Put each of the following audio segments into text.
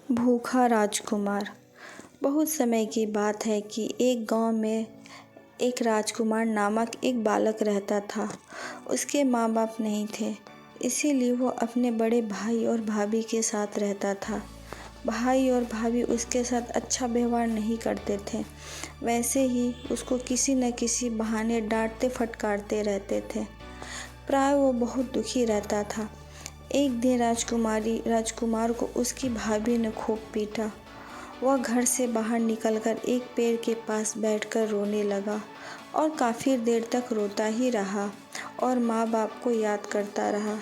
भूखा राजकुमार। बहुत समय की बात है कि एक गांव में एक राजकुमार नामक एक बालक रहता था। उसके माँ बाप नहीं थे, इसीलिए वो अपने बड़े भाई और भाभी के साथ रहता था। भाई और भाभी उसके साथ अच्छा व्यवहार नहीं करते थे, वैसे ही उसको किसी न किसी बहाने डांटते फटकारते रहते थे। प्राय वो बहुत दुखी रहता था। एक दिन राजकुमार को उसकी भाभी ने खूब पीटा। वह घर से बाहर निकलकर एक पेड़ के पास बैठकर रोने लगा और काफ़ी देर तक रोता ही रहा और माँ बाप को याद करता रहा।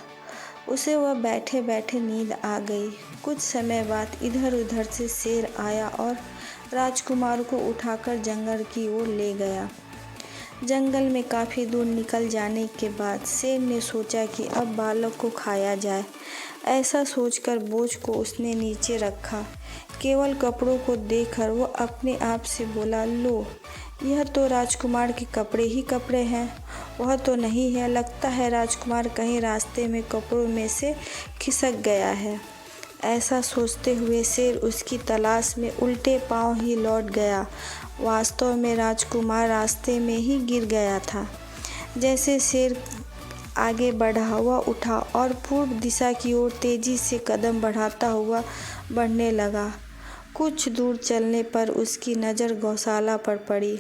उसे वह बैठे बैठे नींद आ गई। कुछ समय बाद इधर उधर से शेर आया और राजकुमार को उठाकर जंगल की ओर ले गया। जंगल में काफ़ी दूर निकल जाने के बाद शेर ने सोचा कि अब बालक को खाया जाए। ऐसा सोचकर बोझ को उसने नीचे रखा। केवल कपड़ों को देखकर वो अपने आप से बोला, लो, यह तो राजकुमार के कपड़े ही कपड़े हैं। वह तो नहीं है, लगता है राजकुमार कहीं रास्ते में कपड़ों में से खिसक गया है। ऐसा सोचते हुए शेर उसकी तलाश में उल्टे पांव ही लौट गया। वास्तव में राजकुमार रास्ते में ही गिर गया था। जैसे शेर आगे बढ़ा, हुआ उठा और पूर्व दिशा की ओर तेजी से कदम बढ़ाता हुआ बढ़ने लगा। कुछ दूर चलने पर उसकी नज़र गौशाला पर पड़ी।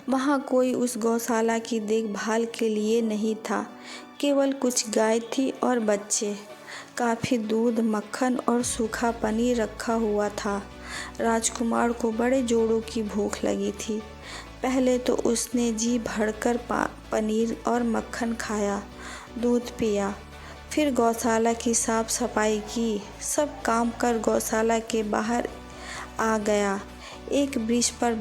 वहाँ कोई उस गौशाला की देखभाल के लिए नहीं था, केवल कुछ गाय थी और बच्चे। काफ़ी दूध, मक्खन और सूखा पनीर रखा हुआ था। राजकुमार को बड़े जोरों की भूख लगी थी। पहले तो उसने जी भरकर पनीर और मक्खन खाया, दूध पिया, फिर गौशाला की साफ सफाई की। सब काम कर गौशाला के बाहर आ गया। एक वृक्ष पर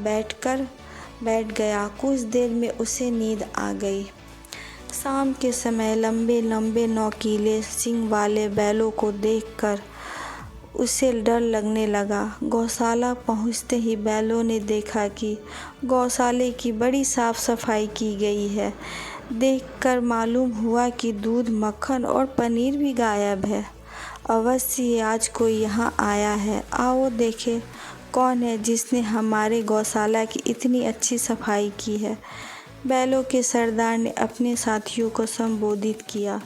बैठ गया। कुछ देर में उसे नींद आ गई। शाम के समय लंबे लंबे नोकीले सींग वाले बैलों को देखकर उसे डर लगने लगा। गौशाला पहुंचते ही बैलों ने देखा कि गौशाले की बड़ी साफ सफाई की गई है। देखकर मालूम हुआ कि दूध, मक्खन और पनीर भी गायब है। अवश्य आज कोई यहाँ आया है। आओ देखें कौन है जिसने हमारे गौशाला की इतनी अच्छी सफाई की है। बैलों के सरदार ने अपने साथियों को संबोधित किया।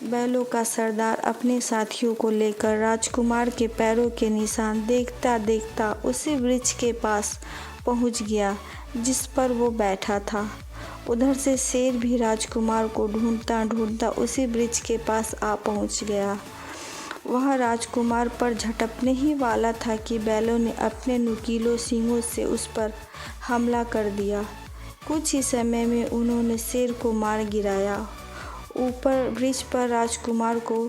बैलों का सरदार अपने साथियों को लेकर राजकुमार के पैरों के निशान देखता देखता उसी वृक्ष के पास पहुंच गया जिस पर वो बैठा था। उधर से शेर भी राजकुमार को ढूंढता ढूंढता उसी वृक्ष के पास आ पहुंच गया। वह राजकुमार पर झटकने ही वाला था कि बैलों ने अपने नुकीलों सींगों से उस पर हमला कर दिया। कुछ ही समय में उन्होंने शेर को मार गिराया। ऊपर वृक्ष पर राजकुमार को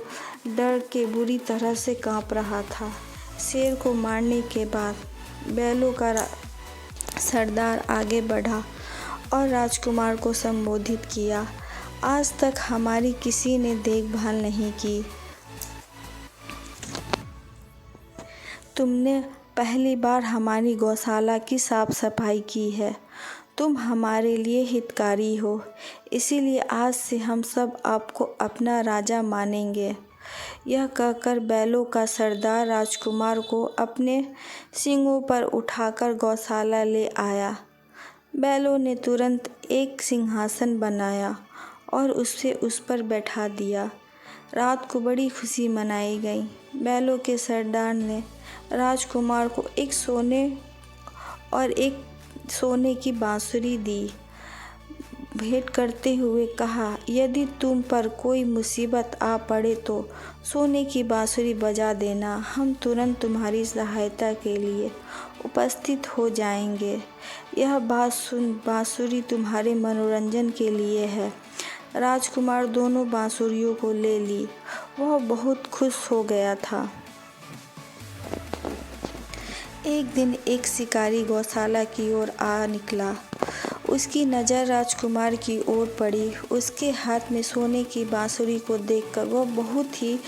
डर के बुरी तरह से कांप रहा था। शेर को मारने के बाद बैलों का सरदार आगे बढ़ा और राजकुमार को संबोधित किया। आज तक हमारी किसी ने देखभाल नहीं की। तुमने पहली बार हमारी गौशाला की साफ सफाई की है। तुम हमारे लिए हितकारी हो, इसीलिए आज से हम सब आपको अपना राजा मानेंगे। यह कहकर बैलों का सरदार राजकुमार को अपने सींगों पर उठाकर गौशाला ले आया। बैलों ने तुरंत एक सिंहासन बनाया और उसे उस पर बैठा दिया। रात को बड़ी खुशी मनाई गई। बैलों के सरदार ने राजकुमार को एक सोने की बांसुरी दी। भेंट करते हुए कहा, यदि तुम पर कोई मुसीबत आ पड़े तो सोने की बांसुरी बजा देना, हम तुरंत तुम्हारी सहायता के लिए उपस्थित हो जाएंगे। यह बात सुन बांसुरी तुम्हारे मनोरंजन के लिए है। राजकुमार दोनों बांसुरियों को ले ली। वह बहुत खुश हो गया था। एक दिन एक शिकारी गौशाला की ओर आ निकला। उसकी नज़र राजकुमार की ओर पड़ी। उसके हाथ में सोने की बांसुरी को देखकर वह बहुत ही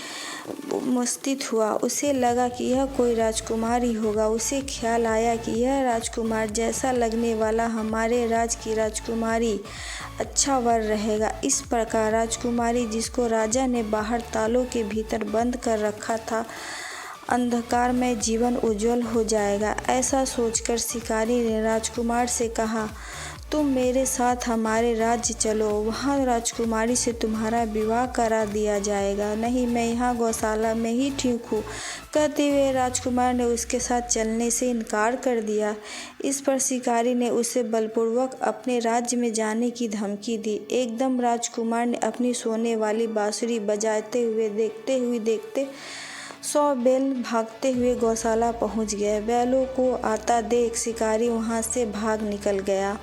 मस्तित हुआ। उसे लगा कि यह कोई राजकुमार ही होगा। उसे ख्याल आया कि यह राजकुमार जैसा लगने वाला हमारे राज की राजकुमारी अच्छा वर रहेगा। इस प्रकार राजकुमारी, जिसको राजा ने बाहर तालों के भीतर बंद कर रखा था, अंधकार में जीवन उज्जवल हो जाएगा। ऐसा सोचकर शिकारी ने राजकुमार से कहा, तुम मेरे साथ हमारे राज्य चलो, वहाँ राजकुमारी से तुम्हारा विवाह करा दिया जाएगा। नहीं, मैं यहाँ गौशाला में ही ठीक हूँ। कहते हुए राजकुमार ने उसके साथ चलने से इनकार कर दिया। इस पर शिकारी ने उसे बलपूर्वक अपने राज्य में जाने की धमकी दी। एकदम राजकुमार ने अपनी सोने वाली बांसुरी बजाते हुए देखते 100 बैल भागते हुए गौशाला पहुंच गए। बैलों को आता देख शिकारी वहां से भाग निकल गया।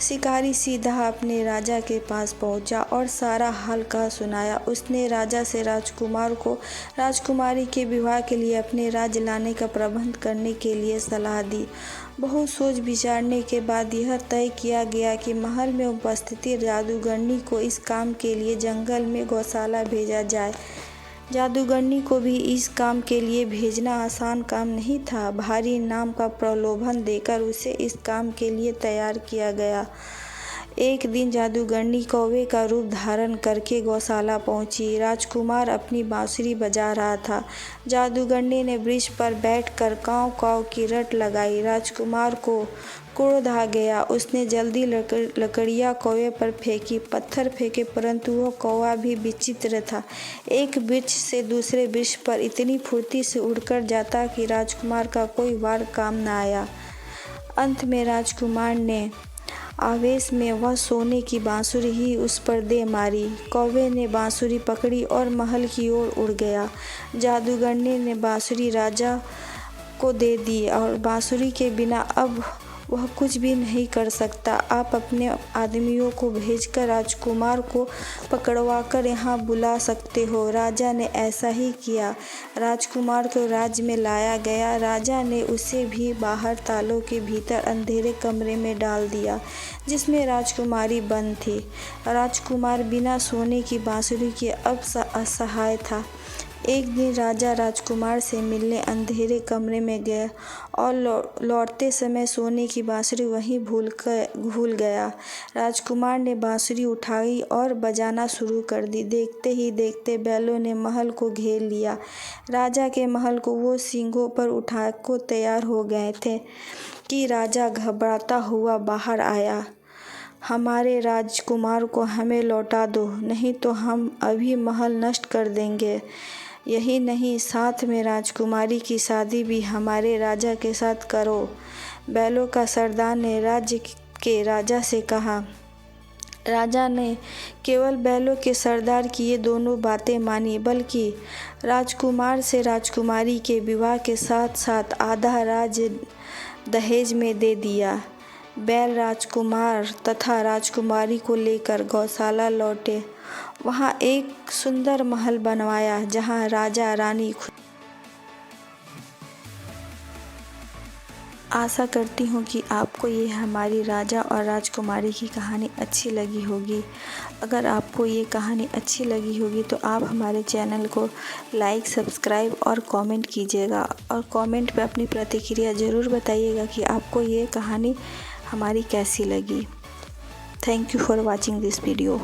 शिकारी सीधा अपने राजा के पास पहुंचा और सारा हाल कह सुनाया। उसने राजा से राजकुमार को राजकुमारी के विवाह के लिए अपने राज्य लाने का प्रबंध करने के लिए सलाह दी। बहुत सोच विचारने के बाद यह तय किया गया कि महल में उपस्थित जादूगरनी को इस काम के लिए जंगल में गौशाला भेजा जाए। जादूगरनी को भी इस काम के लिए भेजना आसान काम नहीं था। भारी इनाम का प्रलोभन देकर उसे इस काम के लिए तैयार किया गया। एक दिन जादूगरनी कौवे का रूप धारण करके गौशाला पहुंची। राजकुमार अपनी बांसुरी बजा रहा था। जादूगरनी ने वृक्ष पर बैठकर काव काव की रट लगाई। राजकुमार को क्रोध आ गया। उसने जल्दी लकड़ियाँ कौवे पर फेंकी, पत्थर फेंके, परंतु वह कौवा भी विचित्र था। एक वृक्ष से दूसरे वृक्ष पर इतनी फुर्ती से उड़कर जाता कि राजकुमार का कोई वार काम न आया। अंत में राजकुमार ने आवेश में वह सोने की बांसुरी ही उस पर दे मारी। कौवे ने बांसुरी पकड़ी और महल की ओर उड़ गया। जादूगरनी ने बांसुरी राजा को दे दी और बांसुरी के बिना अब वह कुछ भी नहीं कर सकता। आप अपने आदमियों को भेजकर राजकुमार को पकड़वाकर यहाँ बुला सकते हो। राजा ने ऐसा ही किया। राजकुमार को राज्य में लाया गया। राजा ने उसे भी बाहर तालों के भीतर अंधेरे कमरे में डाल दिया, जिसमें राजकुमारी बंद थी। राजकुमार बिना सोने की बांसुरी के अब असहाय था। एक दिन राजा राजकुमार से मिलने अंधेरे कमरे में गया और लौटते समय सोने की बांसुरी वहीं भूल गया। राजकुमार ने बांसुरी उठाई और बजाना शुरू कर दी। देखते ही देखते बैलों ने महल को घेर लिया। राजा के महल को वो सींगों पर उठा को तैयार हो गए थे कि राजा घबराता हुआ बाहर आया। हमारे राजकुमार को हमें लौटा दो, नहीं तो हम अभी महल नष्ट कर देंगे। यही नहीं, साथ में राजकुमारी की शादी भी हमारे राजा के साथ करो। बैलों का सरदार ने राज्य के राजा से कहा। राजा ने केवल बैलों के सरदार की ये दोनों बातें मानी, बल्कि राजकुमार से राजकुमारी के विवाह के साथ साथ आधा राज्य दहेज में दे दिया। बैल राजकुमार तथा राजकुमारी को लेकर गौशाला लौटे। वहाँ एक सुंदर महल बनवाया, जहाँ राजा रानी आशा करती हूँ कि आपको ये हमारी राजा और राजकुमारी की कहानी अच्छी लगी होगी। अगर आपको ये कहानी अच्छी लगी होगी तो आप हमारे चैनल को लाइक, सब्सक्राइब और कमेंट कीजिएगा, और कमेंट पे अपनी प्रतिक्रिया ज़रूर बताइएगा कि आपको ये कहानी हमारी कैसी लगी। Thank you for watching this video.